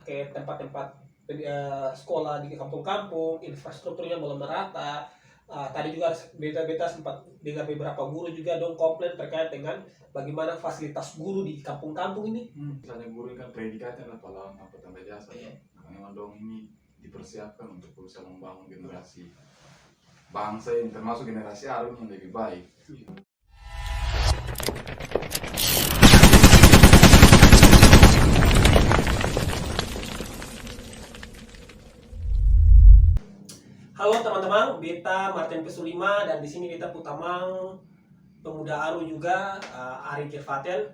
ke tempat-tempat sekolah di kampung-kampung, infrastrukturnya belum merata. Tadi juga beta sempat dengar beberapa guru juga dong komplain terkait dengan bagaimana fasilitas guru di kampung-kampung ini. Misalnya guru kan predikatnya adalah pahlawan tanpa tanda jasa. Iya. Memang dong ini dipersiapkan untuk berusaha membangun generasi bangsa yang termasuk generasi Arun yang lebih baik. Halo teman-teman, beta Martin Pesulima dan di sini beta Putamang pemuda Aru juga, Ari Jerfatin.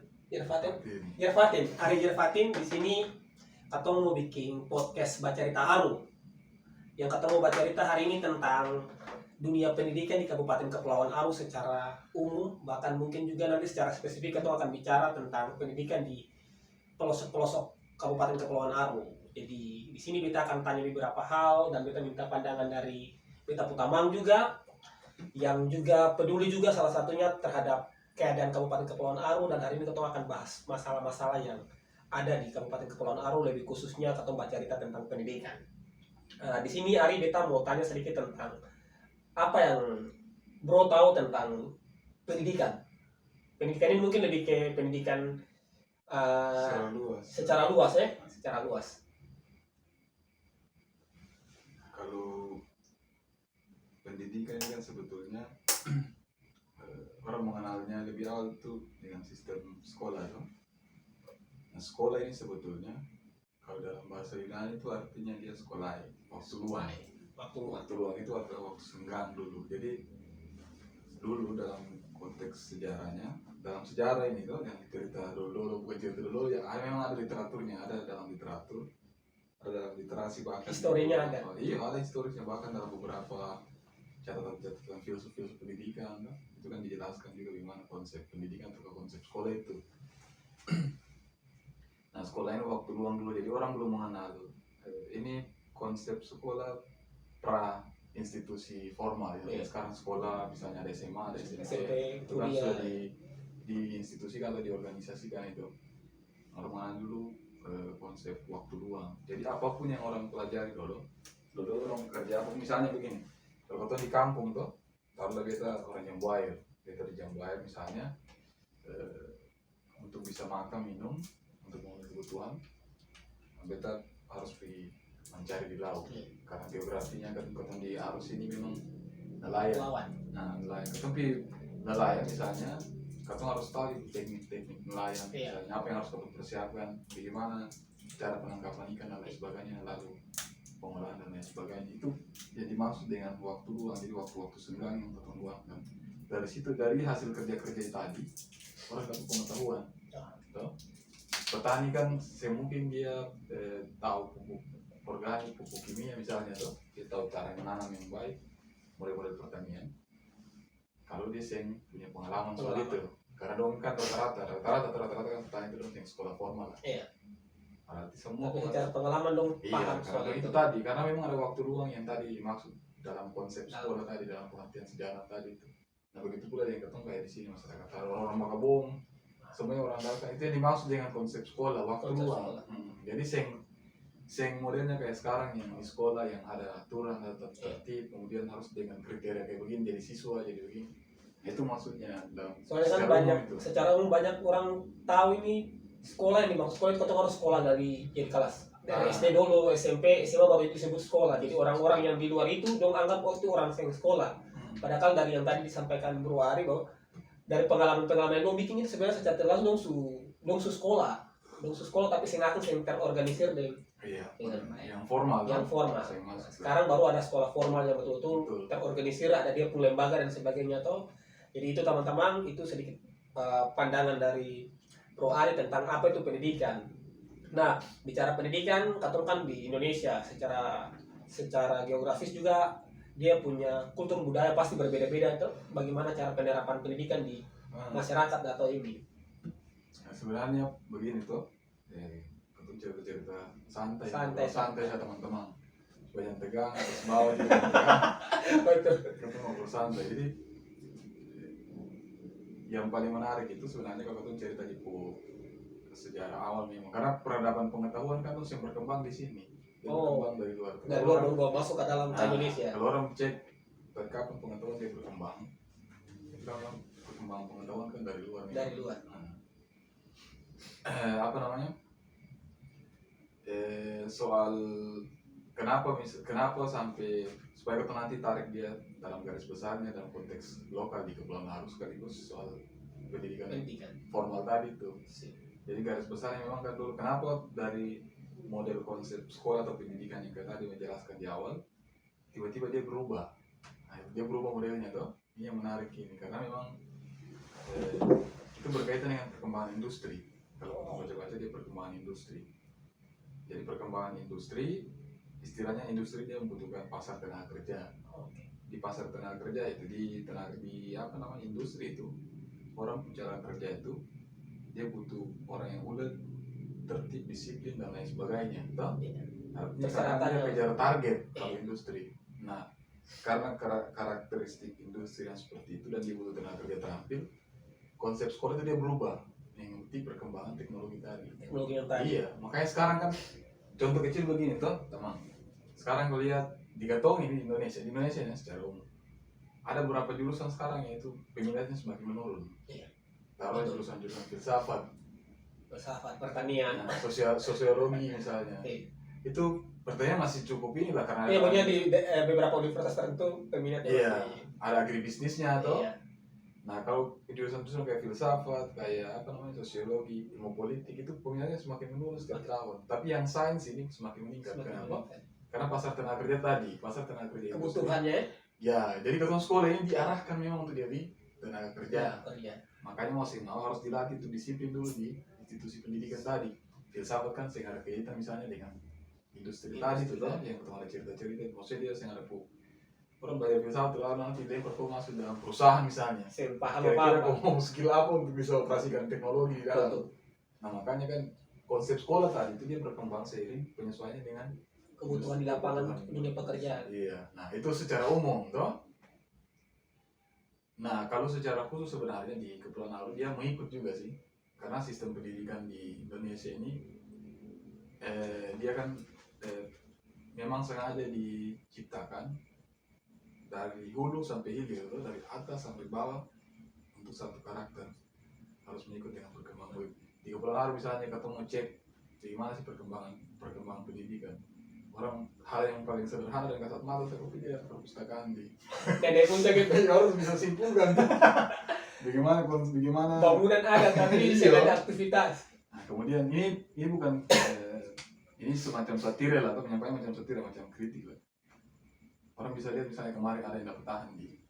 Ari Jerfatin di sini katong mau bikin podcast Bacarita Aru. Yang ketemu Bacarita hari ini tentang dunia pendidikan di Kabupaten Kepulauan Aru secara umum, bahkan mungkin juga nanti secara spesifik kita akan bicara tentang pendidikan di pelosok-pelosok Kabupaten Kepulauan Aru. Jadi di sini kita akan tanya beberapa hal dan kita minta pandangan dari Beta Putamang juga, yang juga peduli juga salah satunya terhadap keadaan Kabupaten Kepulauan Aru, dan hari ini kita akan bahas masalah-masalah yang ada di Kabupaten Kepulauan Aru, lebih khususnya kita baca cerita tentang pendidikan. Di sini Ari Beta mau tanya sedikit tentang apa yang Bro tahu tentang pendidikan. Pendidikan ini mungkin lebih ke pendidikan secara luas. Kalau pendidikan ini kan sebetulnya orang mengenalnya lebih awal itu dengan sistem sekolah, ya. Nah, sekolah ini sebetulnya kalau dalam bahasa Yunani itu artinya dia sekolah waktu luang. Waktu luang itu adalah waktu senggang dulu. Jadi dulu dalam konteks sejarahnya, dalam sejarah ini tuh yang cerita dulu bukan cerita dulu yang memang ada literaturnya, ada dalam literatur, ada dalam literasi, bahkan historinya ada. Iya, ada historisnya, bahkan dalam beberapa catatan filsuf pendidikan itu kan dijelaskan juga bagaimana konsep pendidikan atau konsep sekolah itu. Nah, sekolah ini waktu luang dulu, jadi orang belum mengenal ini konsep sekolah pra institusi formal, ya. Sekarang sekolah misalnya ada SMA, ada SMP, itu kan sudah diinstitusikan atau diorganisasikan itu. Orang mengenal dulu konsep waktu luang. Jadi apapun yang orang pelajari dulu orang kerja apa, misalnya begini, kalau kita di kampung tuh, taruhlah kita orang Jambuair, kita di Jambuair misalnya, untuk bisa makan minum, untuk memenuhi kebutuhan, kita harus pergi mencari di laut, karena geografinya kan kita di Arus ini memang nelayan. Nah, nelayan, tapi nelayan misalnya, kita harus tahu teknik-teknik nelayan, misalnya apa yang harus kita persiapkan, bagaimana cara penangkapan ikan dan lain sebagainya, lalu pengolahan dan lain sebagainya. Itu yang dimaksud dengan waktu luang, jadi waktu-waktu senggang yang kita luangkan. Dari situ, dari hasil kerja-kerja tadi, orang dapat pengetahuan. Petani kan semungkin dia tahu pupuk organik, pupuk kimia misalnya, dia tahu cara menanam yang baik, model-model pertanian. Kalau dia punya pengalaman soal itu, karena dong kan rata-rata kan petani itu dong yang sekolah formal. Iya. Berarti semua secara pengalaman dong paham soal itu tadi, karena memang ada waktu luang yang tadi dimaksud dalam konsep sekolah tadi, dalam pengertian sejarah tadi itu. Nah, begitu pula yang ketemu kayak di sini masyarakat orang Makabong, semuanya orang Dalkan, itu yang dimaksud dengan konsep sekolah waktu luang. Jadi seng modelnya kayak sekarang yang di sekolah yang ada aturan, ada tertib, kemudian harus dengan kriteria kayak begini jadi siswa jadi begini. Itu maksudnya dalam soalnya kan banyak secara umum banyak orang tahu ini sekolah yang dimaksud sekolah itu kita harus sekolah dari kelas dari SD dulu, SMP, SMA baru itu disebut sekolah. Jadi orang-orang yang di luar itu dong anggap itu orang yang sekolah. Padahal dari yang tadi disampaikan Bro Ari bahwa dari pengalaman yang dong bikin itu sebenarnya secara telas dong su sekolah tapi sing terorganisir deh. Iya, yang formal. Sekarang baru ada sekolah formal yang betul-betul terorganisir, ada dia punya lembaga dan sebagainya toh. Jadi itu teman-teman, itu sedikit pandangan dari Bro Ari tentang apa itu pendidikan. Nah, bicara pendidikan, kan di Indonesia secara geografis juga dia punya kultur budaya pasti berbeda-beda itu. Bagaimana cara penerapan pendidikan di masyarakat atau ini? Nah, sebenarnya begini tuh, cerita santai ya teman-teman, supaya tegang terus bawa juga kita ngobrol santai. Jadi yang paling menarik itu sebenarnya kalau kita cerita di sejarah awal memang karena peradaban pengetahuan kan terus yang berkembang di sini. Dia Oh. berkembang dari luar. Dari luar baru masuk ke dalam Nah, Indonesia. kalau orang cek dari kapan pengetahuan dia berkembang, itu kan perkembangan pengetahuan kan dari luar. Dari luar. Apa namanya? Soal kenapa sampai supaya kita nanti tarik dia dalam garis besarnya dalam konteks lokal di Kepulauan Aru sekaligus soal pendidikan formal tadi itu. Jadi garis besarnya memang kan dulu kenapa dari model konsep sekolah atau pendidikan yang tadi menjelaskan di awal tiba-tiba dia berubah. Nah, dia berubah modelnya tuh. Ini yang menarik ini karena memang itu berkaitan dengan perkembangan industri. Kalau baca-baca dia perkembangan industri. Jadi perkembangan industri, istilahnya industri dia membutuhkan pasar tenaga kerja. Di pasar tenaga kerja itu di apa namanya industri itu orang cara kerja itu dia butuh orang yang ulet, tertib, disiplin dan lain sebagainya. Artinya karena dia kejar target kalau industri. Nah, karena karakteristik industri yang seperti itu dan dia butuh tenaga kerja terampil, konsep sekolah itu dia berubah mengikuti perkembangan teknologi tadi. Teknologi yang tadi. Iya, makanya sekarang kan contoh kecil begini toh, teman. Sekarang gue lihat di Gatong ini di Indonesia ya secara umum. Ada beberapa jurusan sekarang yaitu peminatnya semakin menurun. Iya. Taruh jurusan filsafat, pertanian, nah, sosiologi misalnya. Itu pertanyaan masih cukup inilah karena. Iya, maksudnya di beberapa universitas tertentu peminatnya iya, masih. Ada agribisnisnya atau. Iya. Nah kalau jurusan-jurusan kayak filsafat, kayak apa namanya sosiologi, ilmu politik itu peminatnya semakin menurun setiap tahun. Tapi yang sains ini semakin meningkat. Kenapa? Karena pasar tenaga kerja tadi, kebutuhannya. Ya, jadi ketua sekolah ini diarahkan memang untuk jadi tenaga kerja. Ya. Makanya mau sih mau harus dilatih untuk disiplin dulu di institusi pendidikan tadi. Filsafat kan sehingga ada kaitan misalnya dengan industri tadi itu loh, yang ketemu ada cerita-cerita. Maksudnya dia sehingga ada orang belajar filsafat lalu nanti dia performa masuk dalam perusahaan misalnya. Kira-kira kau mau skill apa untuk bisa operasikan teknologi di dalam. Nah makanya kan konsep sekolah tadi itu dia berkembang seiring penyesuaiannya dengan kebutuhan di lapangan dunia pekerjaan. Iya, nah itu secara umum toh. Nah kalau secara khusus sebenarnya di Kepulauan Aru dia mengikut juga sih, karena sistem pendidikan di Indonesia ini dia kan memang sengaja diciptakan dari hulu sampai hilir, dari atas sampai bawah untuk satu karakter harus mengikut dengan perkembangan. Di Kepulauan Aru misalnya ketemu cek bagaimana sih perkembangan pendidikan. Orang hal yang paling sederhana dan kasat mata saya pikir perpustakaan di Nenek pun gitu. harus bisa simpulkan bagaimana bangunan ada tapi ada aktivitas. Nah, kemudian ini bukan ini semacam satire lah atau penyampaian macam satire macam kritik lah. Orang bisa lihat misalnya kemarin ada yang dapat tahan di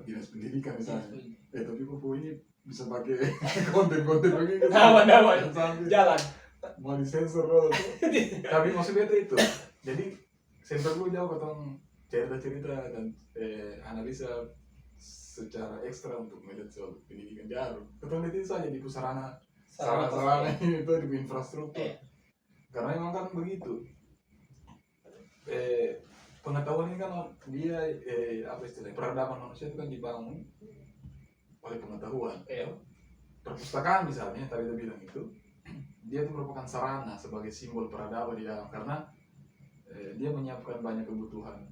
dinas pendidikan misalnya. Tapi kok ini bisa pakai konten-konten begini. Aman jalan. Mau disensor loh. Tapi maksudnya itu. Jadi sensor lu jauh ketemu cerita-cerita dan analisa secara ekstra untuk melihat soal pendidikan jauh. Ketemu itu saja di sarana itu di infrastruktur. Karena memang kan begitu. Pengetahuan ini kan dia apa istilahnya peradaban manusia itu kan dibangun oleh pengetahuan. Perpustakaan misalnya tadi kita bilang itu dia itu merupakan sarana sebagai simbol peradaban di dalam karena dia menyiapkan banyak kebutuhan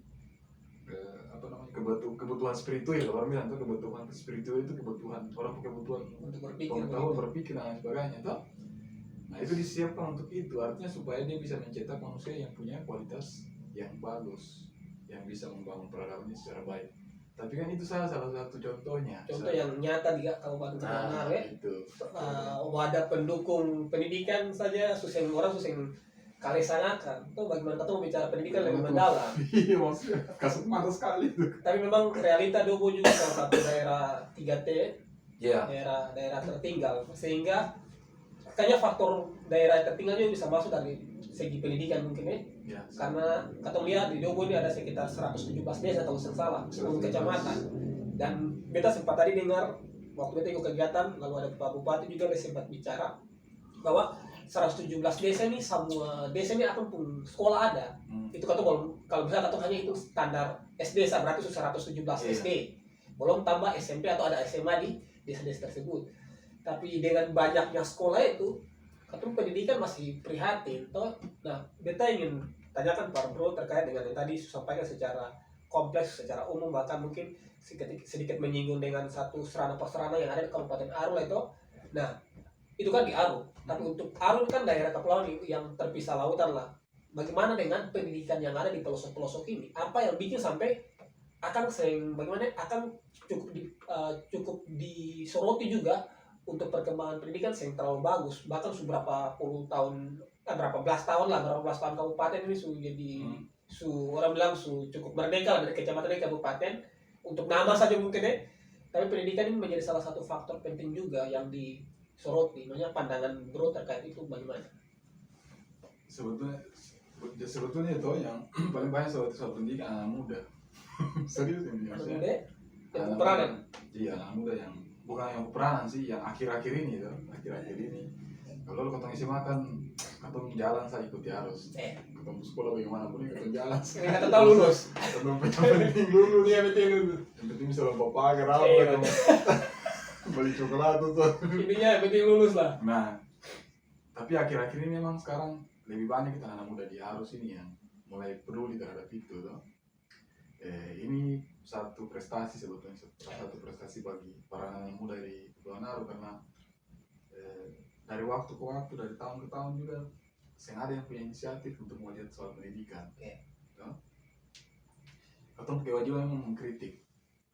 kebutuhan spiritual. Orang bilang itu kebutuhan spiritual itu kebutuhan orang kebutuhan untuk pengetahuan berpikir dan sebagainya toh. Nah itu disiapkan untuk itu artinya supaya dia bisa mencetak manusia yang punya kualitas yang bagus yang bisa membangun peradabannya secara baik. Tapi kan itu salah satu contohnya. Contoh yang nyata di Kabupaten Kepulauan Aru wadah pendukung pendidikan saja orang susah karesanakan. Itu bagaimana kita mau bicara pendidikan lebih mendalam. Iya maksudnya kasut mata sekali itu. Tapi memang realita Dobo juga salah satu daerah 3T, daerah tertinggal. Sehingga kayaknya faktor daerah tertinggal juga bisa masuk dari segi pendidikan mungkin ya. Karena kita lihat di Dobo ini ada sekitar 117 desa atau salah 10 kecamatan. Dan beta sempat tadi dengar waktu beta ikut kegiatan lalu ada Pak Bupati juga sempat bicara bahwa 117 desa ini semua desa ini apapun sekolah ada. Itu kata kalau misalnya kata hanya itu standar SD berarti 117 SD. Belum tambah SMP atau ada SMA di desa-desa tersebut. Tapi dengan banyaknya sekolah itu, katong pendidikan masih prihatin toh. Nah, beta ingin tanyakan Pak Bro terkait dengan yang tadi sampaikan secara kompleks, secara umum, bahkan mungkin sedikit menyinggung dengan satu serana perserana yang ada di Kabupaten Aru lah itu. Nah, itu kan di Aru. Tapi untuk Aru kan daerah kepulauan yang terpisah lautan lah. Bagaimana dengan pendidikan yang ada di pelosok-pelosok ini? Apa yang bikin sampai bagaimana akan cukup disoroti juga untuk perkembangan pendidikan yang terlalu bagus, bahkan sudah berapa puluh tahun, berapa belas tahun kabupaten ini sudah jadi orang bilang cukup merdeka lah dari kecamatan ke kabupaten untuk nama saja mungkin ya. Tapi pendidikan ini menjadi salah satu faktor penting juga yang disoroti. Makanya pandangan Bro terkait itu bagaimana? Sebetulnya itu yang paling banyak soal pendidikan anak muda. Serius ini maksudnya. Yang peranan. Iya, anak muda yang bukan yang peranan sih, yang akhir-akhir ini tuh, akhir-akhir ini. Kalau lu ketemu SMA kan, ketemu jalan saya ikuti arus. Ketemu sekolah bagaimana pun ketemu jalan. Kita tahu lulus. Belum penting lulus. Iya penting lulus. Yang penting bisa lompat pagar apa? Beli coklat tuh. Intinya yang penting lulus lah. Nah, tapi akhir-akhir ini memang sekarang lebih banyak kita anak muda di arus ini yang mulai peduli terhadap itu tuh. Ini satu prestasi sebetulnya, satu prestasi bagi para anak muda di Kepulauan Aru karena dari waktu ke waktu, dari tahun ke tahun juga ada yang punya inisiatif untuk melihat soal pendidikan. Ketemu kewajiban memang mengkritik,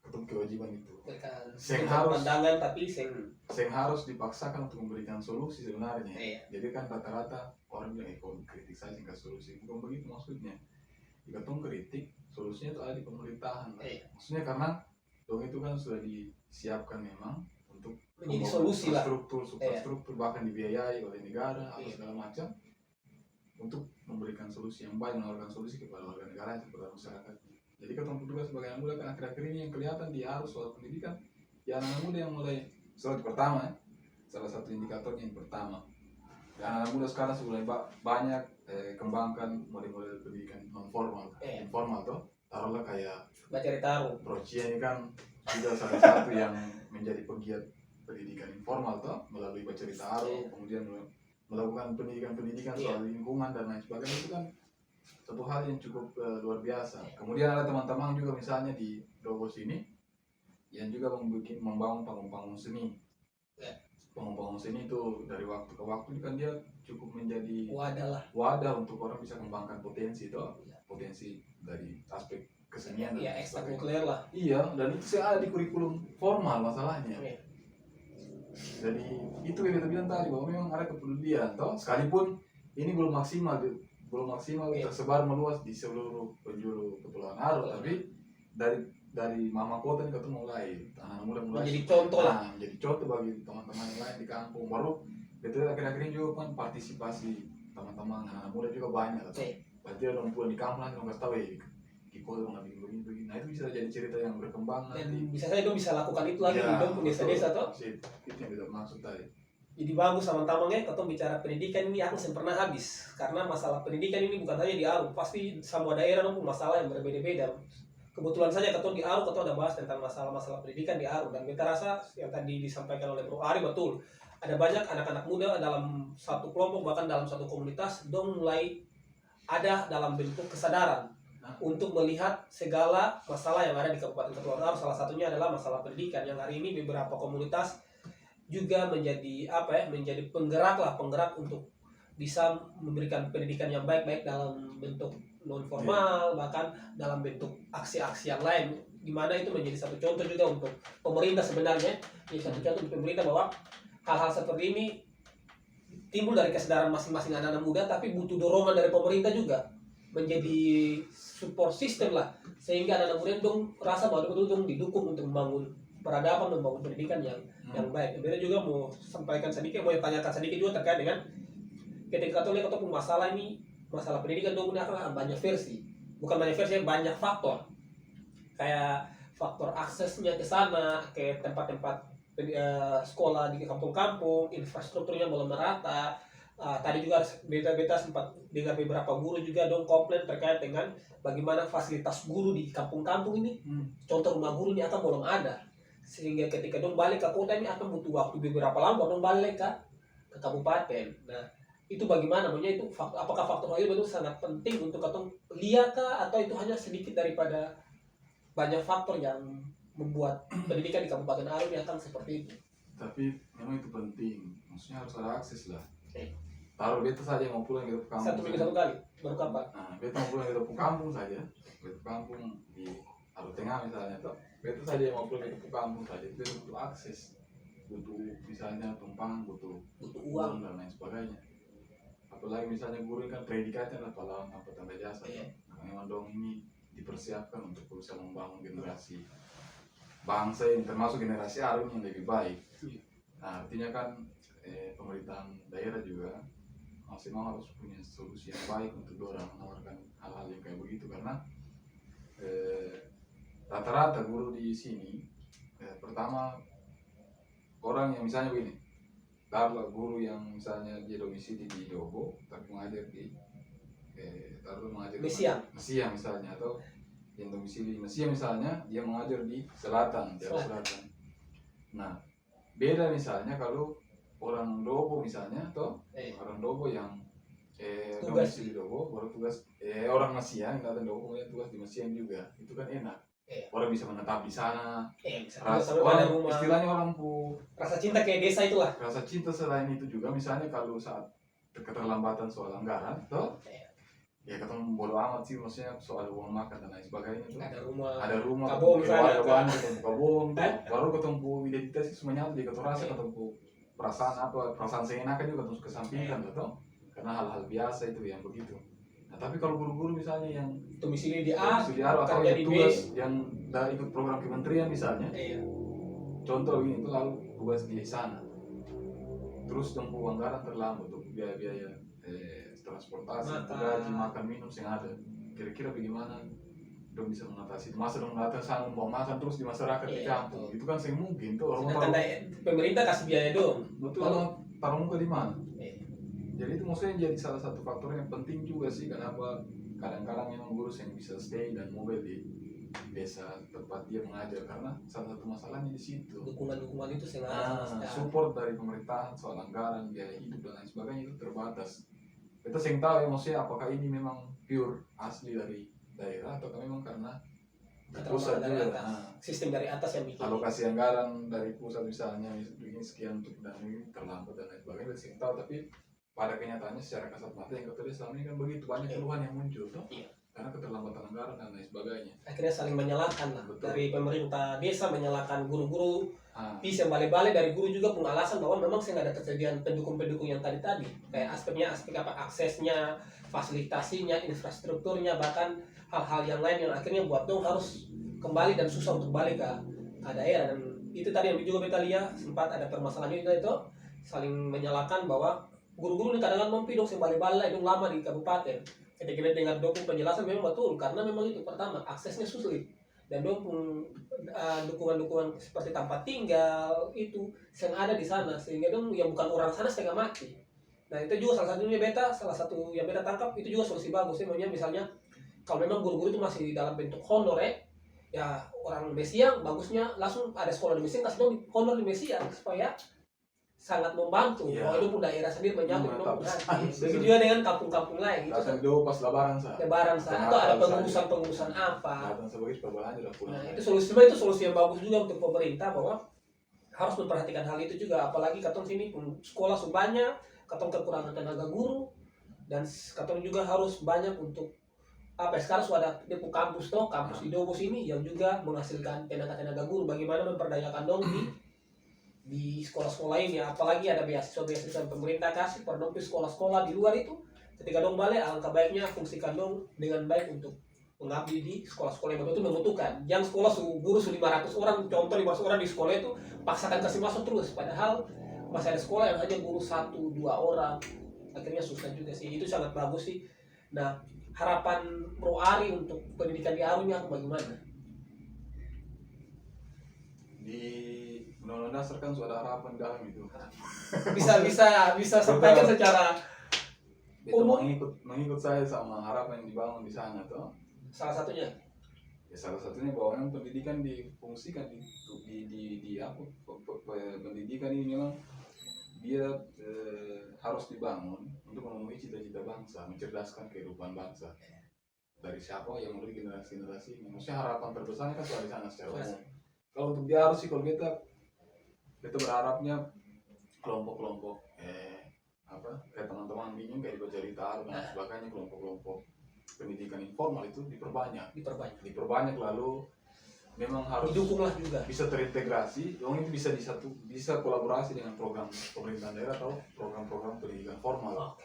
ketemu kewajiban itu. Yang harus pandangan tapi yang harus dipaksakan untuk memberikan solusi sebenarnya. Jadi kan rata-rata orang bilang kalau kritik saja nggak solusi, bukan begitu maksudnya. Jika ketemu kritik, solusinya itu ada di pemerintahan. Maksudnya karena dong itu kan sudah disiapkan memang untuk menjadi solusi lah, superstruktur bahkan dibiayai oleh negara atau segala macam untuk memberikan solusi yang baik, menawarkan solusi kepada warga negara kepada masyarakat. Jadi ketemu juga sebagai anak muda kan akhir-akhir ini yang kelihatan di arus soal pendidikan ya anak muda yang mulai pertama, salah satu indikatornya yang pertama. Anak muda sekarang sudah banyak kembangkan model-model pendidikan non formal, informal tuh. Taruhlah kayak Bacari Taruh. Brocia ini kan juga salah satu yang menjadi pegiat pendidikan informal tuh melalui Bacari Taruh, kemudian melakukan pendidikan soal lingkungan dan lain sebagainya. Itu kan satu hal yang cukup luar biasa. Kemudian ada teman-teman juga misalnya di Dobos ini yang juga membangun panggung-panggung seni. Panggung-panggung seni itu dari waktu ke waktu kan dia cukup menjadi wadah untuk orang bisa mengembangkan potensi itu, potensi dari aspek kesenian. Iya, ekstrakurikuler lah. Iya, dan itu ada di kurikulum formal masalahnya. Jadi itu yang kita bilang tadi bahwa memang ada kepedulian, toh sekalipun ini belum maksimal tersebar meluas di seluruh penjuru Kepulauan Aru, tapi dari mama kota ini ketemu mulai anak muda mulai menjadi contoh lah, menjadi contoh bagi teman-teman yang lain di kampung. Baru betul akhir-akhir ini juga kan partisipasi teman-teman anak muda juga banyak. Berarti ada orang pulang di kampung nanti nggak tahu ya di kota nggak begini. Nah itu bisa jadi cerita yang berkembang dan nanti. bisa saja dong bisa lakukan itu lagi di dong desa-desa toh. Itu yang kita maksud tadi. Jadi bagus teman-teman ya, kalau bicara pendidikan ini aku pernah habis karena masalah pendidikan ini bukan hanya di Aru, pasti semua daerah dong masalah yang berbeda-beda. Kebetulan saja ketua di Aru, ketua ada bahas tentang masalah-masalah pendidikan di Aru, dan kita rasa yang tadi disampaikan oleh Bro Ari betul. Ada banyak anak-anak muda dalam satu kelompok bahkan dalam satu komunitas dong mulai ada dalam bentuk kesadaran untuk melihat segala masalah yang ada di Kabupaten Kepulauan Aru. Salah satunya adalah masalah pendidikan yang hari ini beberapa komunitas juga menjadi menjadi penggerak untuk bisa memberikan pendidikan yang baik dalam bentuk non formal, bahkan dalam bentuk aksi-aksi yang lain, di mana itu menjadi satu contoh juga untuk pemerintah sebenarnya. Jadi satu contoh untuk pemerintah bahwa hal-hal seperti ini timbul dari kesadaran masing-masing anak-anak muda, tapi butuh dorongan dari pemerintah juga menjadi support system lah, sehingga anak-anak muda dong rasa bahwa betul dong didukung untuk membangun peradaban, membangun pendidikan yang baik. Beda juga mau tanyakan sedikit juga terkait dengan ketika kita lihat ataupun masalah ini, masalah pendidikan dong banyak versi, bukan banyak versi, banyak faktor. Kayak faktor aksesnya ke sana, ke tempat-tempat sekolah di kampung-kampung, infrastrukturnya belum merata. Tadi juga beta sempat dengar beberapa guru juga dong komplain terkait dengan bagaimana fasilitas guru di kampung-kampung ini. Contoh rumah guru ini belum ada. sehingga ketika dong balik ke kota ini akan butuh waktu beberapa lama dong balik ke kabupaten. Nah itu bagaimana, maksudnya itu apakah faktor hal itu betul sangat penting untuk katong lihat kah, atau itu hanya sedikit daripada banyak faktor yang membuat pendidikan di Kabupaten Aru ini akan seperti itu? Tapi memang itu penting, maksudnya harus ada akses lah. Oke. Taruh beta saja mau pulang ke kampung. 1 minggu 1 kali baru kapan? Nah, beta mau pulang ke kampung saja, ke kampung di Aru Tengah misalnya, toh. Beta saja mau pulang ke kampung saja, itu butuh akses, butuh misalnya tumpang, butuh Uang. dan lain sebagainya. Apalagi misalnya guru kan predikatnya adalah pahlawan tanpa tanda jasa. Nah, memang dong ini dipersiapkan untuk berusaha membangun generasi bangsa yang termasuk generasi Aru yang lebih baik. Nah, artinya kan pemerintahan daerah juga masih harus punya solusi yang baik untuk orang menawarkan hal-hal yang kayak begitu, karena rata-rata guru di sini pertama orang yang misalnya begini, taruhlah guru yang misalnya dia domisili di Dobo tapi mengajar di taruh mengajar di Mesia misalnya, atau yang domisili di Mesia misalnya dia mengajar di Selatan, Jawa Selatan. Nah beda misalnya kalau orang Dobo misalnya, atau orang Dobo yang domisili di Dobo baru tugas orang Mesia yang datang Dobo kemudian tugas di Mesia juga, itu kan enak. Orang bisa menetap di sana. Istilahnya orang rasa cinta kayak desa itulah. Rasa cinta. Selain itu juga misalnya kalau saat keterlambatan soal anggaran, toh ya ketemu bodo amat sih, maksudnya soal uang makan dan lain sebagainya tuh. Ada rumah, kabong misalnya, ketemu kabong, baru ketemu identitas semuanya di rasa, ketemu perasaan seenakan juga terus kesampingkan, toh karena hal-hal biasa itu yang begitu. Nah, tapi kalau guru-guru misalnya yang domisili di A, atau yang tugas yang udah ikut program kementerian misalnya, contoh ini itu lalu tugas di sana, terus tempuh anggaran terlambat untuk biaya-biaya transportasi, gaji, makan, minum yang ada. Kira-kira bagaimana dong bisa mengatasi itu? Masa dong datang sana mau makan terus di masyarakat di kampung, itu kan sering mungkin tuh orang pemerintah kasih biaya dong. Betul, taruh muka di mana? Jadi itu maksudnya jadi salah satu faktor yang penting juga sih, kenapa kadang-kadang memang guru yang bisa stay dan mobile di desa tempat dia mengajar, karena salah satu masalahnya di situ. Dukungan itu sangat support dari pemerintahan soal anggaran, biaya hidup dan lain sebagainya itu terbatas. Kita sering tahu ya, maksudnya apakah ini memang pure asli dari daerah atau memang karena pusat juga. Sistem dari atas yang bikin. Alokasi anggaran dari pusat misalnya ini sekian untuk dan ini terlambat dan lain sebagainya, kita sering tahu, tapi pada kenyataannya secara kasat mata yang kita lihat selama ini kan begitu banyak keluhan yang muncul tuh, karena keterlambatan anggaran dan lain sebagainya. Akhirnya saling menyalahkan lah. Betul. Dari pemerintah desa menyalahkan guru-guru, yang balik-balik dari guru juga punya alasan bahwa memang saya nggak ada kejadian pendukung-pendukung yang tadi kayak aspek apa aksesnya, fasilitasinya, infrastrukturnya, bahkan hal-hal yang lain yang akhirnya buat dong harus kembali dan susah untuk balik ke daerah. Dan itu tadi yang juga kita lihat sempat ada permasalahan itu saling menyalahkan bahwa guru-guru ini kadang-kadang mampu dong yang balik-balik dong lama di kabupaten. Ketika kita dengar dong penjelasan memang betul, karena memang itu pertama aksesnya sulit dan dong dukungan-dukungan seperti tempat tinggal itu yang ada di sana, sehingga dong yang bukan orang sana setengah mati. Nah itu juga salah satu yang beta tangkap itu juga solusi bagus ya, misalnya kalau memang guru-guru itu masih dalam bentuk honor ya orang Mesia bagusnya langsung ada sekolah di Mesia, kasih dong honor di Mesia supaya sangat membantu. Kalau itu pun daerah sendiri menyambut dong. Begitu juga dengan kampung-kampung lain gitu. Jauh pas lebaran atau ada pengurusan apa. Nah, itu solusi yang bagus juga untuk pemerintah, bahwa harus memperhatikan hal itu juga, apalagi katong sini pun sekolah banyak, katong kekurangan tenaga guru, dan katong juga harus banyak untuk sekarang sudah ada depo kampus di Dobo sini yang juga menghasilkan tenaga guru. Bagaimana memperdayakan dong di sekolah-sekolah ini, apalagi ada beasiswa pemerintah kasih pada dong sekolah-sekolah di luar itu. Ketika dong balik, alangkah baiknya fungsikan dong dengan baik untuk mengabdi di sekolah-sekolah yang betul membutuhkan. Yang sekolah guru 500 orang, contoh 500 orang di sekolah itu paksakan kasih masuk terus, padahal masih ada sekolah yang hanya guru 1-2 orang, akhirnya susah juga sih. Itu sangat bagus sih. Nah, harapan Bro Ari untuk pendidikan di Aru ini bagaimana? Di Undang-Undang Dasar kan sudah ada harapan dalam itu. Bisa sampaikan secara umum. Mengikut saya sama harapan yang dibangun di sana tuh. Salah satunya Ya salah satunya bahwa memang pendidikan difungsikan di apa pendidikan ini memang dia harus dibangun untuk memenuhi cita-cita bangsa, mencerdaskan kehidupan bangsa. Dari siapa yang melalui generasi-generasi, maksudnya harapan terbesarnya kan soal di sana secara umum. Kalau untuk dia harus sih, kalau kita berharapnya kelompok-kelompok apa kayak teman-teman bingung kayak di cerita dan sebagainya, kelompok-kelompok pendidikan informal itu diperbanyak lalu memang harus didukunglah juga, bisa terintegrasi, yang itu bisa kolaborasi dengan program pemerintahan daerah atau program-program pendidikan formal.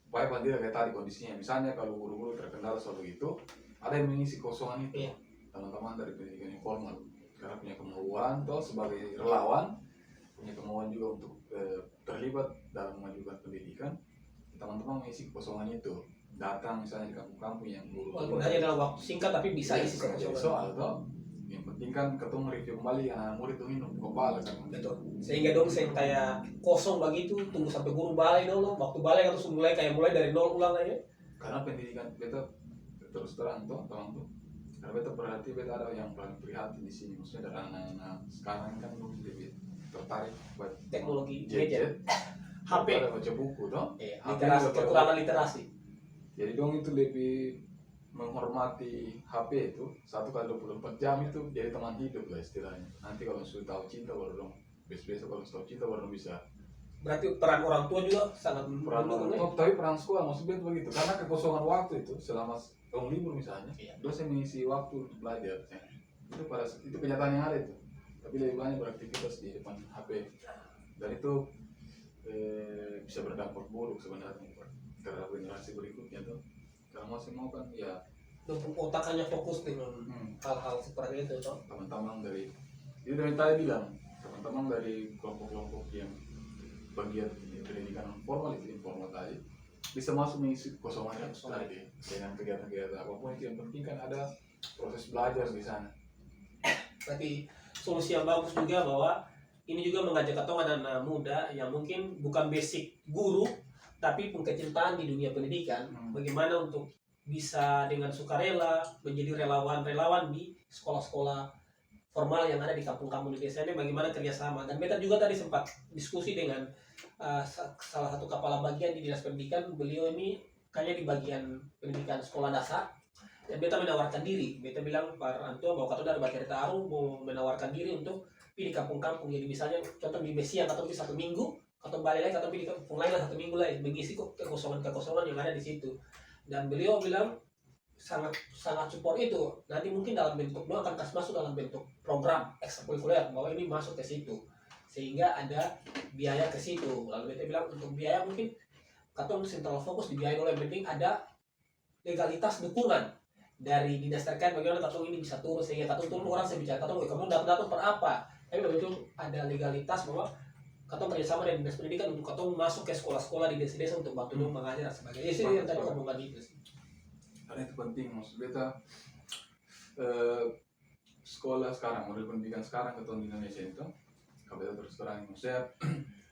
Supaya tidak kayak tadi kondisinya, misalnya kalau guru-guru terkendala soal begitu, ada yang mengisi kosongan itu, teman-teman dari pendidikan informal karena punya kemauan atau sebagai relawan punya kemauan juga untuk terlibat dalam memajukan pendidikan, teman-teman mengisi kekosongan itu, datang misalnya di kampung-kampung yang walaupun hanya dalam waktu singkat tapi bisa isi soal toh. Yang penting kan ketemu review kembali anak murid tuh minum kepala kan. Betul. Sehingga dosen kayak kosong begitu, tunggu sampai guru balai dulu, waktu balai harus mulai dari nol ulang aja. Karena pendidikan beta terus terang tuh teman tuh. Karena beta berarti beta ada yang paling prihatin di sini, maksudnya dari anak-anak sekarang kan lebih tertarik buat teknologi gadget, HP, baca buku toh. literasi, kekurangan literasi. Jadi dong itu lebih menghormati HP itu 1x24 jam itu jadi teman hidup lah istilahnya. Nanti kalau sudah tahu cinta baru dong besok kalau tahu cinta baru bisa. Berarti peran orang tua juga sangat mendukung. Tapi peran sekolah maksudnya begitu karena kekosongan waktu itu selama tahun libur misalnya, dosen mengisi waktu untuk belajar. Itu kenyataan yang ada itu. Tapi lebih banyak beraktivitas di depan HP dan itu bisa berdampak buruk sebenarnya terhadap generasi berikutnya tuh. Karena masih mau kan ya otak hanya fokus dengan hal-hal seperti itu toh. Teman-teman dari tadi bilang teman-teman dari kelompok-kelompok yang bagian pendidikan formal itu informal tadi bisa masuk mengisi kosongan tadi dengan kegiatan-kegiatan apapun itu, yang penting kan ada proses belajar di sana. Berarti solusi yang bagus juga bahwa ini juga mengajak anak-anak muda yang mungkin bukan basic guru tapi pun kecintaan di dunia pendidikan, bagaimana untuk bisa dengan sukarela menjadi relawan-relawan di sekolah-sekolah formal yang ada di kampung-kampung di desa ini, bagaimana kerjasama. Dan beta juga tadi sempat diskusi dengan salah satu kepala bagian di dinas pendidikan, beliau ini kayaknya di bagian pendidikan sekolah dasar, dan beta menawarkan diri, beta bilang Pak Rantua bahwa kata dari Bacarita Aru mau menawarkan diri untuk di kampung-kampung, jadi misalnya contoh di Besiang atau di 1 minggu atau balik lagi atau di kampung lain lah 1 minggu lagi mengisi kekosongan yang ada di situ. Dan beliau bilang sangat support itu. Nanti mungkin dalam bentuk akan masuk dalam bentuk program ekstrakurikuler bahwa ini masuk ke situ sehingga ada biaya ke situ. Lalu beta bilang untuk biaya mungkin katong sentral fokus di biaya dulu, yang penting ada legalitas dukungan dari dinas terkait bagaimana katong ini bisa turun sehingga katong turun orang saya bicara katong kamu datang per apa, tapi betul ada legalitas bahwa katong kerjasama dengan dinas pendidikan untuk katong masuk ke sekolah-sekolah di desa-desa untuk bantu dong mengajar dan sebagainya. Itu yang tadi omongan itu sih. Karena itu penting, maksud beta sekolah sekarang, model pendidikan sekarang katong di Indonesia itu, kalau beta terus terang, maksudnya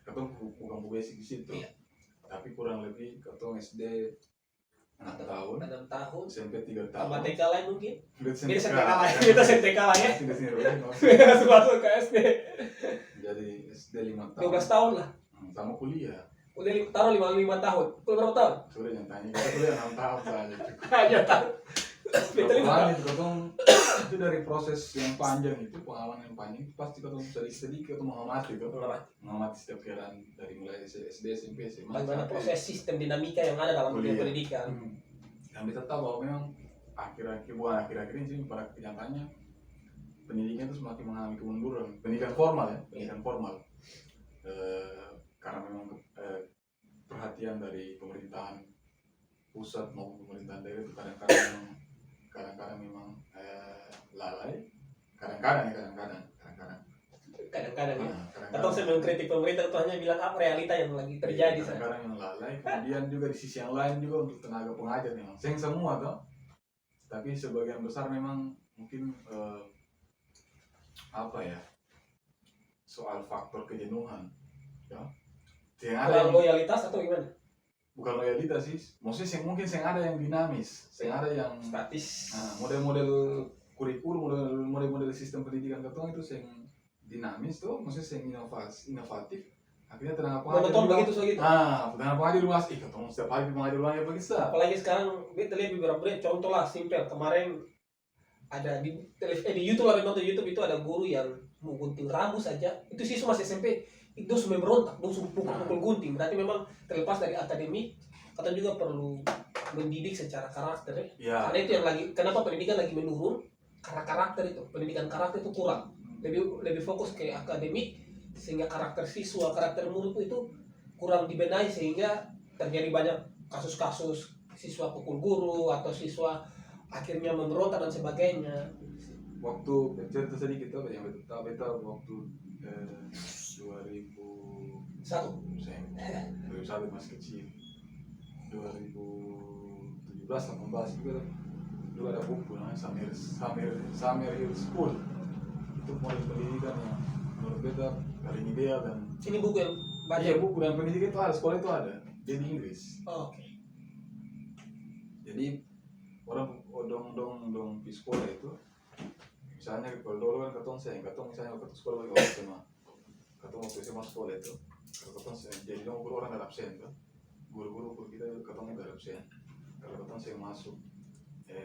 katong bukan basic di situ, tapi kurang lebih katong SD 6 tahun, SMP 3 tahun, sama TK lain mungkin. Kita SMTK lah ya. Masuk ke SD. Jadi SD 5 tahun. 12 tahun lah. Sama kuliah. Udah taruh 5 tahun. Kuliah berapa tahun? Sudah yang tanya. Kita kuliah 6 tahun saja. Hanya tahun. Itu katong itu dari proses yang panjang itu, pengalaman yang panjang itu pasti katong sedikit atau mengamati itu. Mengamati setiap keadaan dari mulai SD, SMP, SMA. Bagaimana proses sistem dinamika yang ada dalam dunia pendidikan. Dan kita tahu bahwa memang akhir-akhir ini pada kenyataannya pendidikan itu semakin mengalami kemunduran. Pendidikan formal ya, pendidikan formal. Karena memang perhatian dari pemerintahan pusat maupun pemerintahan daerah itu kadang-kadang memang lalai, kadang-kadang ya. Atau saya mengkritik pemerintah itu hanya bilang apa realita yang lagi terjadi. Kadang-kadang yang lalai, kemudian juga di sisi yang lain juga untuk tenaga pengajar memang sayang semua toh. Tapi sebagian besar memang mungkin soal faktor kejenuhan ya. Kurang loyalitas atau gimana? bukan loyalitas sih, maksudnya mungkin ada yang dinamis, ada yang statis. Model-model kurikulum, model-model sistem pendidikan ketong itu yang dinamis tuh, maksudnya yang inovatif. Akhirnya tenang apa aja. Monoton begitu so gitu. Tenang apa aja di rumah, ketong setiap hari mengajar rumah ya begitu. Apalagi sekarang kita lihat beberapa contoh lah simpel. Kemarin ada di YouTube lah, nonton YouTube itu ada guru yang mau gunting rambut saja. Itu siswa masih SMP itu sudah memberontak, sudah pukul gunting. Berarti memang terlepas dari akademik, kita juga perlu mendidik secara karakter ya. Karena itu yang lagi, kenapa pendidikan lagi menurun? Karena karakter itu, pendidikan karakter itu kurang. Lebih fokus ke akademik, sehingga karakter siswa, karakter murid itu kurang dibenahi, sehingga terjadi banyak kasus-kasus siswa pukul guru atau siswa akhirnya memberontak dan sebagainya. Waktu cerita sedikit apa yang beta waktu 2001 masih kecil, 2017-18 juga dulu ada buku namanya Summer Hill School. Itu model pendidikan yang menurut beta paling ideal. Dan ini buku yang baca. Iya, buku dan pendidikan itu ada, sekolah itu ada, jadi Inggris. Oke. Jadi orang dong di sekolah itu, misalnya kalau dulu kan ketong misalnya waktu sekolah waktu SMA, ketong waktu SMA sekolah itu, kalau ketong jadi dong guru orang ada absen kan, guru kita ketong ada absen. Kalau ketong saya masuk,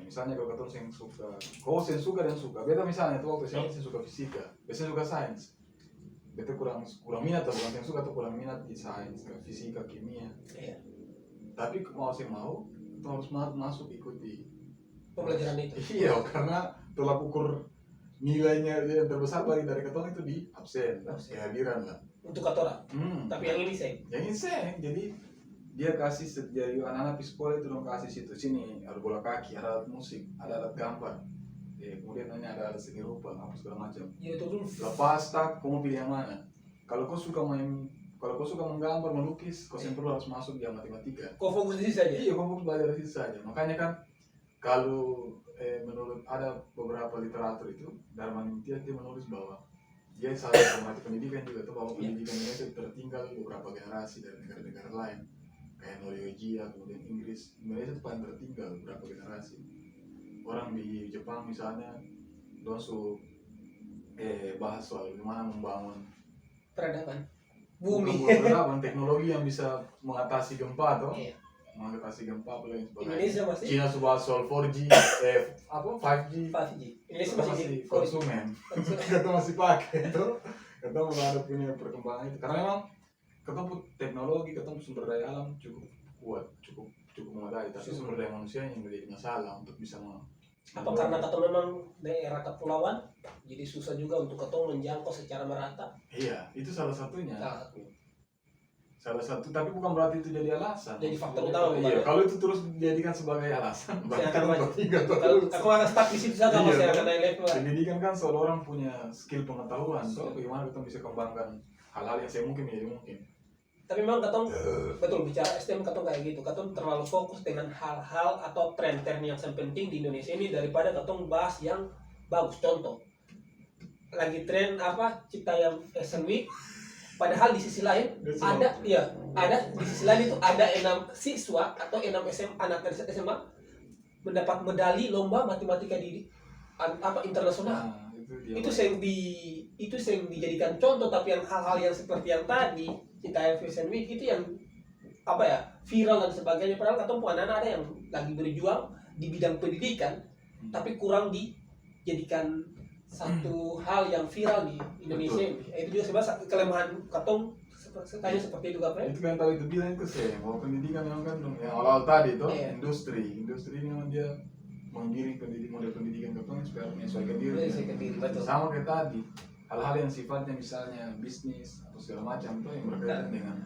misalnya kalau ketong yang suka, yang suka dan suka, beta misalnya tuh waktu SMA saya suka fisika, biasanya suka sains. Beta kurang minat atau kurang yang suka atau kurang minat di sains, fisika, kimia. Iya. Tapi mau itu harus masuk ikuti Pembelajaran itu. Iya, karena tolak ukur nilainya yang terbesar dari ketong itu di absen. Kehadiran lah. Untuk katora. Tapi yang ini seng. Jadi dia kasih jadi anak-anak di sekolah itu dong kasih sini ada bola kaki, ada alat musik, ada alat gambar. Kemudian ada alat seni rupa, apa segala macam. Ya, itu dulu. Lepas tak, kamu pilih yang mana? Kalau kau suka menggambar, melukis, kau perlu harus masuk di matematika. Kau fokus di situ saja? Iya, kau fokus belajar di situ saja. Makanya kan kalau menurut ada beberapa literatur itu, Darman Imtiaz dia menulis bahwa dia salah satu pendidikan juga tuh bahwa pendidikan Indonesia tertinggal beberapa generasi dari negara-negara lain kayak Norwegia, kemudian Inggris. Indonesia itu paling tertinggal beberapa generasi. Orang di Jepang misalnya langsung bahas soal bagaimana membangun peradaban bumi, teknologi yang bisa mengatasi gempa atau iya. Mengatasi gempa apa yang sebagainya. Indonesia masih Cina sudah soal 4G, 5G. Indonesia masih konsumen. Kita masih pakai itu. Kita mulai ada punya perkembangan itu. Karena memang kita teknologi, kita sumber daya alam cukup kuat, cukup memadai. Tapi sumber daya manusia yang menjadi masalah untuk bisa apa karena kita memang daerah kepulauan, jadi susah juga untuk kita menjangkau secara merata. Iya, itu salah satunya. Salah satu, tapi bukan berarti itu jadi alasan. Jadi faktor utama. Iya, kalau itu terus dijadikan sebagai alasan, kalau aku akan stuck di situ saja, masih akan naik level. Pendidikan kan seorang punya skill pengetahuan, so bagaimana kita bisa kembangkan hal-hal yang saya mungkin menjadi mungkin. Tapi memang katong betul bicara STM katong kayak gitu, katong terlalu fokus dengan hal-hal atau tren-tren yang penting di Indonesia ini daripada katong bahas yang bagus. Contoh, lagi tren apa Citayam Fashion Week. Padahal di sisi lain ada di sisi lain itu ada 6 siswa atau 6 anak dari SMA mendapat medali lomba matematika di internasional. Itu yang dijadikan contoh. Tapi yang hal-hal yang seperti yang tadi Citayam Fashion Week itu yang viral dan sebagainya. Padahal katong anak-anak ada yang lagi berjuang di bidang pendidikan tapi kurang dijadikan satu hal yang viral di Indonesia. Itu juga sebenarnya kelemahan katong seperti itu apa ya? Itu kan tahu itu bilang itu sih bahwa pendidikan memang kan yang awal tadi itu industri memang dia menggiring model pendidikan katong supaya menyesuaikan diri. Sama kayak tadi hal-hal yang sifatnya misalnya bisnis atau segala macam itu yang berkaitan dengan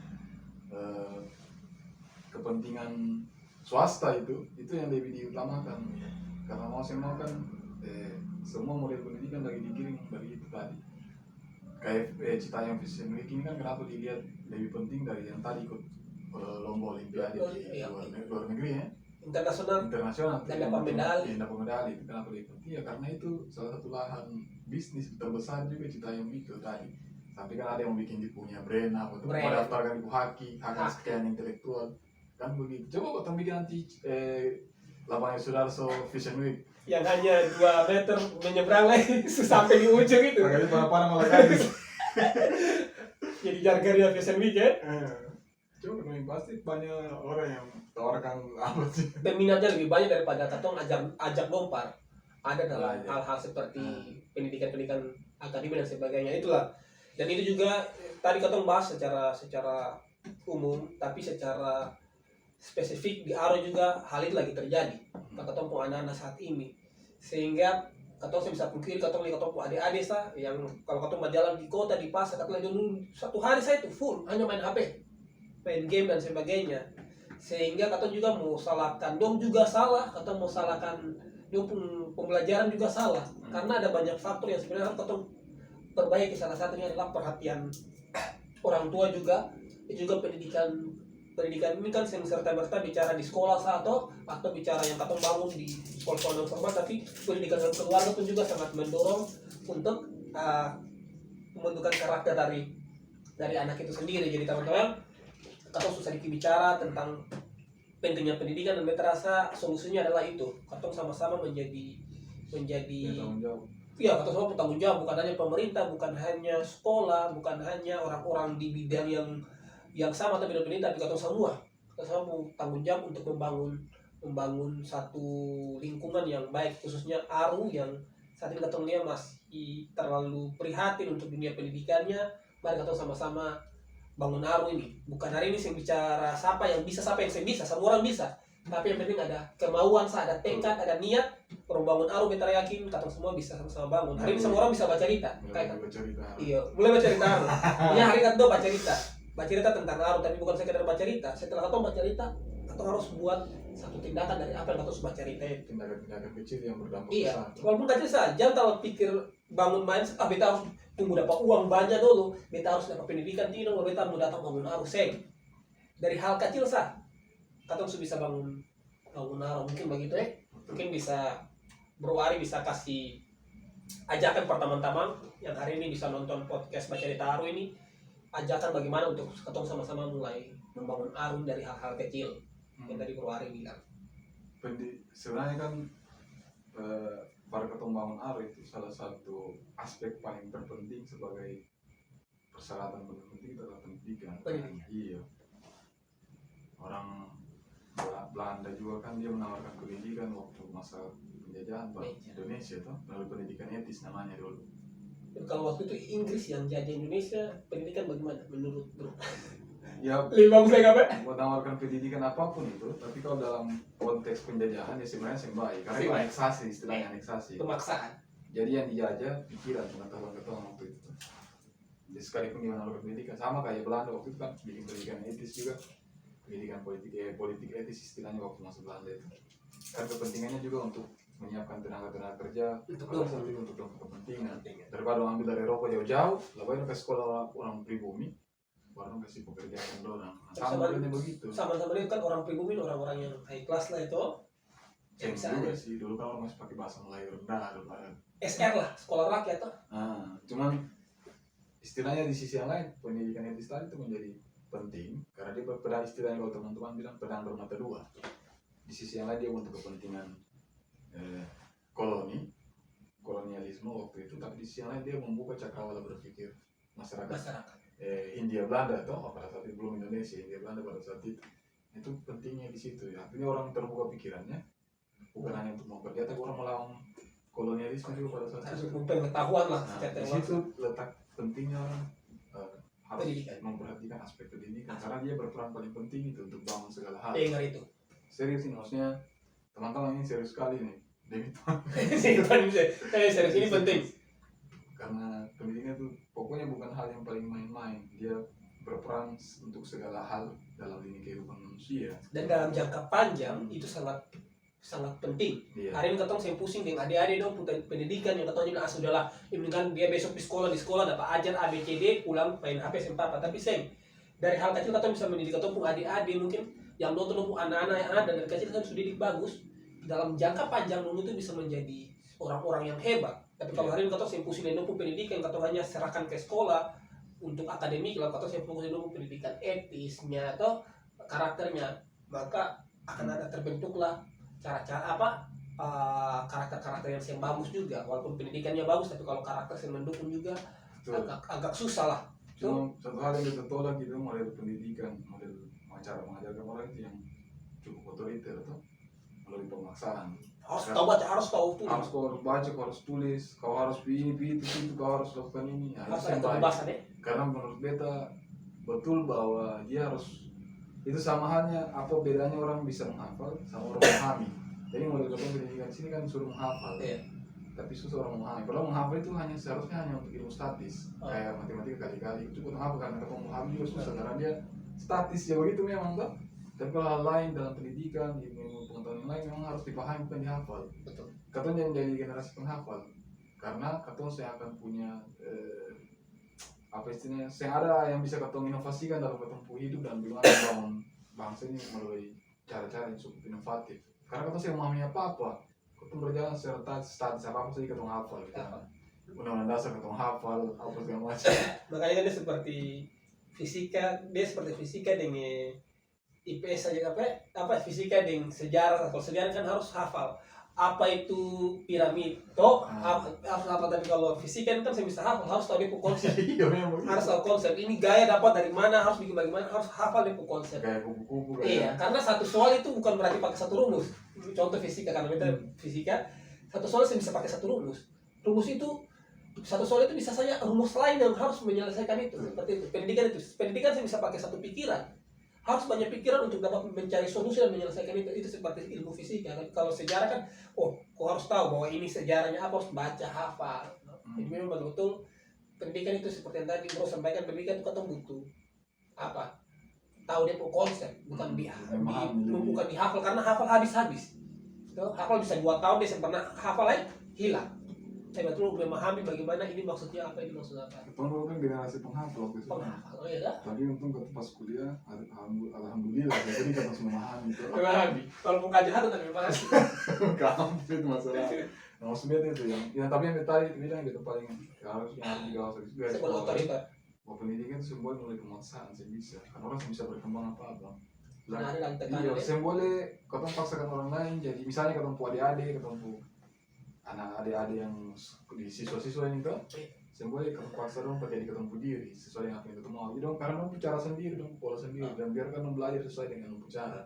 kepentingan swasta itu yang lebih diutamakan. Karena mau kan semua model pendidikan lagi digiring dari itu tadi. Kayak Citayam Fashion Week ini kan kenapa dilihat lebih penting dari yang tadi ikut lomba olimpiade di luar negeri ya. Internasional dan dapat medali. Itu kenapa lebih penting ya karena itu salah satu lahan bisnis terbesar juga Citayam itu tadi. Tapi kan ada yang bikin dia punya brand apa tuh, mendaftarkan di hak kekayaan intelektual. kan begitu. Coba kita bikin nanti lapangan Sudarso Vision Week. Yang hanya 2 meter menyeberang lagi sampai di ujung itu. Makanya balapan malah gadis. Jadi jargon Fashion Week ya. Coba dong, pasti banyak orang yang tawarkan apa sih. Peminatnya lebih banyak daripada katong ajak lompar. Ada dalam Iya. hal-hal seperti pendidikan akademik dan sebagainya itulah. Dan itu juga tadi katong bahas secara umum, tapi secara spesifik di Aro juga hal itu lagi terjadi. Katong pun anak-anak saat ini, sehingga katong bisa pungkiri katong lihat katong pun adik-adik yang kalau katong berjalan di kota di pasar katong lihat dulu satu hari saya itu full hanya main HP, main game dan sebagainya, sehingga katong juga mau salahkan dong juga salah, katong mau salahkan dong pembelajaran juga salah, karena ada banyak faktor yang sebenarnya katong perbaiki. Salah satunya adalah perhatian orang tua juga. Itu juga pendidikan ini kan serta-merta bicara di sekolah atau bicara yang katong bangun di sekolah-sekolah non formal, tapi pendidikan dalam keluarga pun juga sangat mendorong untuk pembentukan karakter dari anak itu sendiri. Jadi teman-teman, katong susah bicara tentang pentingnya pendidikan, dan beta rasa solusinya adalah itu. Katong sama-sama menjadi Tanggung jawab. ya, katong sama bertanggung jawab, bukan hanya pemerintah, bukan hanya sekolah, bukan hanya orang-orang di bidang yang sama atau bidang pendidikan, tapi katong semua tanggung jawab untuk membangun satu lingkungan yang baik, khususnya Aru yang saat ini katong lihat masih terlalu prihatin untuk dunia pendidikannya. Mari katong sama-sama bangun Aru ini. Bukan hari ini saya bicara siapa yang bisa, siapa yang saya bisa, semua orang bisa. Tapi yang penting ada kemauan, ada tekad, ada niat. Orang bangun Aru, beta yakin katong semua bisa sama-sama bangun. Hari ini semua orang bisa baca cerita. Kayak iya, mulai baca cerita Aru. Ya, hari kan baca cerita. Baca cerita tentang Aru, tapi bukan sekedar baca cerita. Setelah katong baca cerita, katong harus buat satu tindakan dari apa yang katong baca cerita itu. Tindakan-tindakan kecil yang berdampak Iya, besar. walaupun kecil saja, kalau pikir bangun main, beta harus tunggu dapat uang banyak dulu, beta harus dapat pendidikan tinggi dulu, beta mau datang bangun Aru, dari hal kecil katong bisa bangun Aru, mungkin begitu ya. Mungkin bisa Bro Ari bisa kasih ajakan per teman-teman yang hari ini bisa nonton podcast Baca Cerita Aru ini, ajakan bagaimana untuk katong sama-sama mulai membangun Aru dari hal-hal kecil yang tadi Bro Ari bilang. Sebenarnya kan para ketong bangun Aru itu salah satu aspek paling terpenting sebagai persyaratan paling penting adalah pendidikan. Iya. Orang Belanda juga kan dia menawarkan pendidikan waktu masa penjajahan Indonesia tuh, melalui pendidikan etis namanya dulu. Dan kalau waktu itu Inggris yang jajah Indonesia, pendidikan bagaimana menurut Bro? Ya, Lima saya apa? menawarkan pendidikan apapun itu, tapi kalau dalam konteks penjajahan ya sebenarnya yang baik, karena itu Baik. aneksasi, istilahnya aneksasi. Pemaksaan. Jadi yang dijajah pikiran pengetahuan ketong waktu itu. Jadi sekalipun dia menawarkan pendidikan sama kayak Belanda waktu itu kan bikin pendidikan etis juga, pendidikan politik etis istilahnya waktu masa Belanda itu. Kan kepentingannya juga untuk menyiapkan tenaga kerja pada saat itu untuk kepentingan. Daripada ambil dari Eropa jauh-jauh, lebih ke sekolah orang pribumi, baru kasih pekerjaan dorang. Sama begitu. Sama-sama itu kan orang pribumi, orang-orang yang high class lah itu. Yang juga sih, dulu kan orang masih pakai bahasa Melayu rendah daripada SR lah, sekolah rakyat tuh. Cuman istilahnya di sisi yang lain, pendidikan etis tadi itu menjadi penting karena dia berpedang, istilahnya kalau teman-teman bilang pedang bermata dua. Di sisi yang lain dia untuk kepentingan kolonialisme waktu itu, tapi di sisi yang lain dia membuka cakrawala berpikir masyarakat. Hindia Belanda toh pada saat itu belum Indonesia, Hindia Belanda pada saat itu pentingnya di situ ya. Artinya orang terbuka pikirannya bukan hanya untuk mau kerja, tapi orang melawan kolonialisme juga pada saat itu. Pengetahuan lah. Di situ letak pentingnya orang harus memperhatikan aspek pendidikan karena dia berperan paling penting itu untuk bangun segala hal. Dengar itu. Serius sih, maksudnya teman-teman ini serius sekali nih demi Tuhan. Serius ini penting. Karena pendidikan itu pokoknya bukan hal yang paling main-main, dia berperan untuk segala hal dalam lini kehidupan manusia. Dan dalam jangka panjang itu sangat penting. Iya. Hari ini katong saya pusing dengan adik-adik dong pendidikan yang katanya sudahlah, ini kan dia besok di sekolah dapat ajar ABCD, pulang main HP sampai apa, tapi dari hal kecil katong bisa mendidik katong pun adik-adik mungkin yang nonton pun anak-anak yang ada dari kecil kan sudah didik bagus. Dalam jangka panjang dong itu bisa menjadi orang-orang yang hebat. Tapi kalau hari ini katong saya pusing dengan pendidikan, katong hanya serahkan ke sekolah untuk akademik, kalau katong saya pusing dengan pendidikan etisnya atau karakternya, maka akan ada terbentuklah cara-cara karakter-karakter yang bagus juga. Walaupun pendidikannya bagus, tapi kalau karakter yang mendukung juga Betul. agak susah lah. Cuma satu hal yang kita tolak itu model pendidikan, model cara mengajarkan orang itu yang cukup otoriter tuh melalui pemaksaan. Harus tahu baca, harus tahu tuh. Harus kau harus baca, kau harus tulis, kau harus ini, itu, kau harus lakukan ini. Nah, Harus itu ada yang baik. kebebasan ya. Karena menurut beta betul bahwa dia harus itu sama halnya apa bedanya orang bisa menghafal sama orang memahami. Jadi model pendidikan di sini kan suruh menghafal. Iya. Tapi susah orang memahami. Kalau menghafal itu seharusnya hanya untuk ilmu statis, kayak matematika kali-kali itu cukup menghafal karena kalau memahami juga susah karena dia statis ya begitu memang toh. Tapi kalau hal lain dalam pendidikan, ilmu pengetahuan yang lain memang harus dipahami bukan dihafal. Betul. Katanya yang jadi generasi penghafal karena katanya saya akan punya apa istilahnya, saya ada yang bisa katong inovasikan dalam katong hidup dan bagaimana membangun bangsa ini melalui cara-cara yang cukup inovatif. Karena katong saya memahami apa-apa, katong berjalan secara statis apa-apa saja katong hafal gitu. Undang-undang dasar katong hafal, apa segala macam. Makanya kan dia seperti fisika dengan IPS saja apa fisika dengan sejarah. Kalau sejarah kan harus hafal apa itu piramid harus hafal, tapi kalau fisika kan saya bisa hafal, harus tahu dia konsep. Iya memang. Harus tahu konsep ini gaya dapat dari mana, harus bikin bagaimana, harus hafal dia konsep. Kayak kupu-kupu Iya, karena satu soal itu bukan berarti pakai satu rumus. Contoh fisika, karena kita fisika satu soal saya bisa pakai satu rumus. Rumus itu satu soal itu bisa saja rumus lain yang harus menyelesaikan itu. Seperti itu. Pendidikan saya bisa pakai satu pikiran. Harus banyak pikiran untuk dapat mencari solusi dan menyelesaikan itu seperti ilmu fisika. Kalau sejarah kan, kau harus tahu bahwa ini sejarahnya apa, harus baca, hafal. Jadi memang betul-betul pendidikan itu seperti yang tadi Bro sampaikan, pendidikan itu katong butuh apa? Tahu dia konsep, bukan dihafal, karena hafal habis-habis. Hafal bisa 2 tahun dia sempurna, hafal lagi hilang. Saya betul memahami bagaimana ini maksudnya apa, ini maksudnya apa. Ketemu kan generasi penghafal waktu itu. Penghafal, oh iya. Tapi untung ketemu pas kuliah, alhamdulillah. Jadi kita harus memahami itu. Memahami. Kalau mau kajian harus tapi memahami. Kamu itu masalah. Nah, maksudnya itu yang tapi yang tadi itu bilang gitu paling harus digawas itu. Sebuah otoriter. Bahwa pendidikan itu semua mulai pemaksaan sih bisa. Karena orang bisa berkembang apa-apa. Nah, ada yang Iya, saya boleh katong paksakan orang lain. Jadi misalnya katong pu adik-adik, katong pu anak adik-adik yang di siswa-siswa ini tuh, saya boleh katong paksa dong pakai di katong pu diri sesuai dengan apa yang katong mau. Jadi dong karena dong bicara sendiri dong, pola sendiri dan biarkan dong belajar sesuai dengan dong bicara.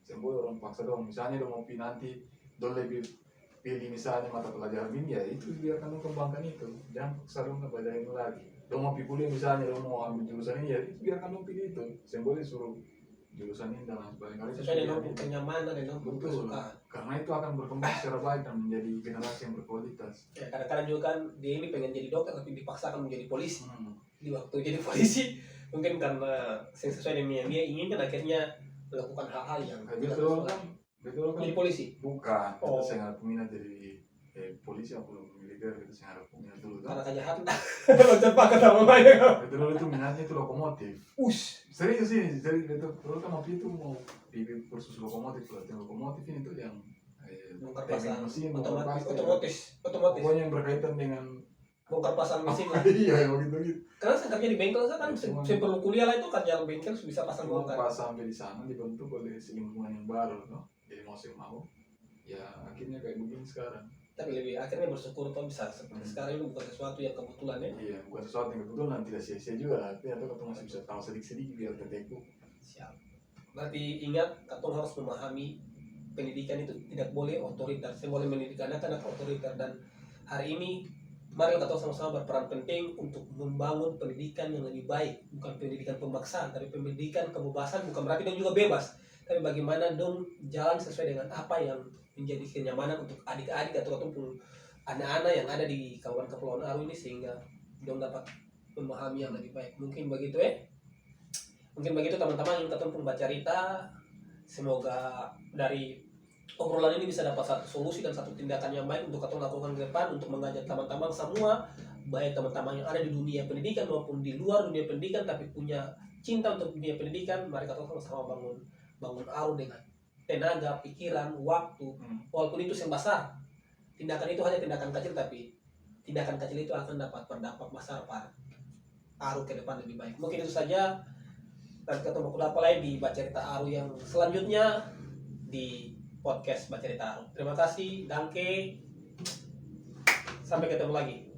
Saya boleh orang paksa dong. Misalnya dong mau nanti dong lebih pilih misalnya mata pelajaran ini ya itu biarkan dong kembangkan itu. Jangan paksa dong belajar itu lagi. Dong mau pilih misalnya dong mau ambil jurusan ini ya itu biarkan dong pilih itu. Saya boleh suruh jurusan ini dan lain sebagainya sesuai dengan kenyamanan dan kesukaan. Karena itu akan berkembang secara baik dan menjadi generasi yang berkualitas. Ya, kadang-kadang juga kan dia ini pengen jadi dokter tapi dipaksakan menjadi polisi. Di waktu jadi polisi mungkin karena sesuai dengan yang dia inginkan akhirnya melakukan hal-hal yang betul kan jadi polisi. Bukan, itu saya nggak peminat jadi polisi atau militer itu saya nggak peminat dulu. Karena kejahatan kalau cepat kata mamanya. Betul itu minatnya itu lokomotif. Serius sih, jadi betul kan waktu itu mau di kursus lokomotif, latihan lokomotif ini tuh yang bongkar pasang mesin, otomatis. Pokoknya yang berkaitan dengan bongkar pasang mesin lah. Iya, begitu gitu. Karena saya kerja di bengkel kan saya perlu kuliah lah itu kerja di bengkel bisa pasang bongkar. Pas sampai di sana dibentuk oleh lingkungan yang baru, no? Jadi mau ya akhirnya kayak begini sekarang. Tapi lebih akhirnya bersyukur toh bisa seperti sekarang ini bukan sesuatu yang kebetulan ya. Iya, bukan sesuatu yang kebetulan, tidak sia-sia juga tapi atau ketemu masih bisa tahu sedikit-sedikit biar terteku. Siap. Berarti ingat katong harus memahami pendidikan itu tidak boleh otoriter. Saya boleh mendidik anak-anak otoriter dan hari ini mari kita sama-sama berperan penting untuk membangun pendidikan yang lebih baik, bukan pendidikan pemaksaan, tapi pendidikan kebebasan, bukan berarti dong juga bebas, tapi bagaimana dong jalan sesuai dengan apa yang menjadi kenyamanan untuk adik-adik atau ataupun anak-anak yang ada di kawasan Kepulauan Aru ini sehingga dong dapat memahami yang lebih baik. Mungkin begitu mungkin begitu teman-teman yang kita pun baca cerita. Semoga dari obrolan ini bisa dapat satu solusi dan satu tindakan yang baik untuk kita lakukan ke depan untuk mengajak teman-teman semua, baik teman-teman yang ada di dunia pendidikan maupun di luar dunia pendidikan tapi punya cinta untuk dunia pendidikan. Mari kita sama-sama bangun Aru dengan tenaga, pikiran, waktu. Walaupun itu yang besar, tindakan itu hanya tindakan kecil tapi tindakan kecil itu akan dapat berdampak besar pada Aru ke depan lebih baik. Mungkin itu saja Dan ketemu apa lagi di Bacerita Aru yang selanjutnya di podcast Bacerita Aru. Terima kasih, Danke. Sampai ketemu lagi.